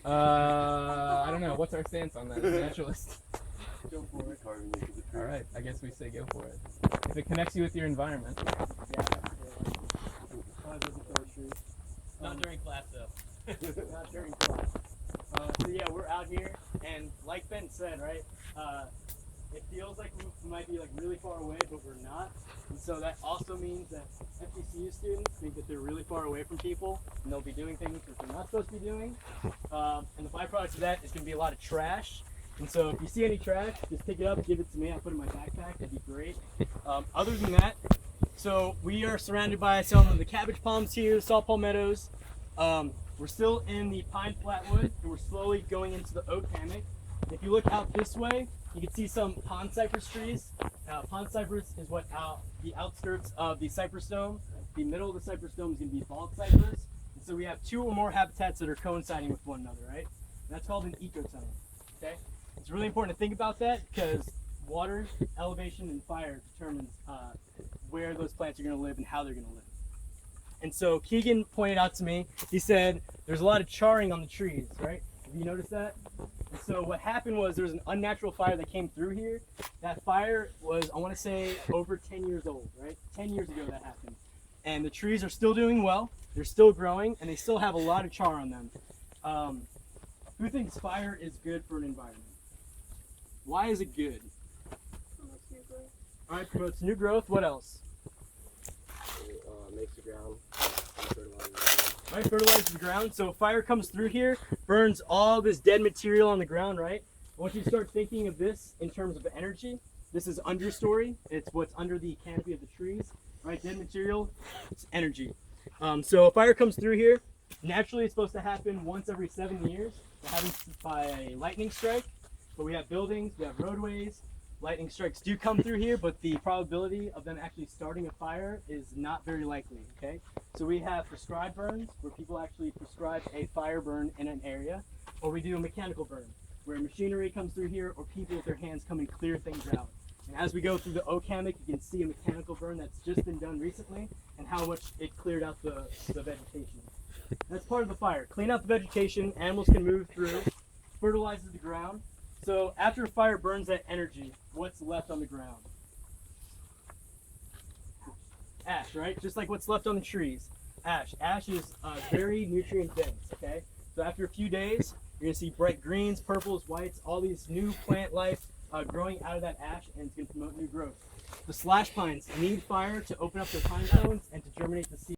I don't know. What's our stance on that? As a naturalist. Go for it. All right. I guess we say go for it. If it connects you with your environment. Yeah. Forestry. Not during class though. Not during class. So yeah, we're out here, and like Ben said, right? It feels like we might be like really far away, but we're not. And so that also means that FPCU students think that they're really far away from people, and they'll be doing things that they're not supposed to be doing. And the byproduct of that is going to be a lot of trash. And so if you see any trash, just pick it up, give it to me. I'll put it in my backpack. That'd be great. Other than that, so we are surrounded by some of the cabbage palms here, salt palmettos. We're still in the pine flatwood, and we're slowly going into the oak hammock. If you look out this way, you can see some pond cypress trees. Pond cypress is what the outskirts of the cypress dome. The middle of the cypress dome is going to be bald cypress. And so we have two or more habitats that are coinciding with one another, right? And that's called an ecozone. Okay? It's really important to think about that because water, elevation, and fire determines where those plants are going to live and how they're going to live. And so Keegan pointed out to me, he said, there's a lot of charring on the trees, right? Have you noticed that? And so what happened was there was an unnatural fire that came through here. That fire was, I want to say, over 10 years old, right? 10 years ago that happened. And the trees are still doing well. They're still growing, and they still have a lot of char on them. Who thinks fire is good for an environment? Why is it good? All right, promotes new growth. What else? Makes the ground fertilizer. Right, fertilizes the ground. So fire comes through here, burns all this dead material on the ground, right? I want you to start thinking of this in terms of energy. This is understory. It's what's under the canopy of the trees, right? Dead material, it's energy. So fire comes through here. Naturally, it's supposed to happen once every 7 years. It happens by a lightning strike. But we have buildings, we have roadways. Lightning strikes do come through here, but the probability of them actually starting a fire is not very likely, okay? So we have prescribed burns, where people actually prescribe a fire burn in an area, or we do a mechanical burn, where machinery comes through here, or people with their hands come and clear things out. And as we go through the oak hammock, you can see a mechanical burn that's just been done recently, and how much it cleared out the vegetation. That's part of the fire. Clean out the vegetation, animals can move through, fertilizes the ground. So after a fire burns that energy, what's left on the ground? Ash, right? Just like what's left on the trees. Ash. Ash is very nutrient dense, okay? So after a few days, you're gonna see bright greens, purples, whites, all these new plant life growing out of that ash, and it's gonna promote new growth. The slash pines need fire to open up their pine cones and to germinate the seed.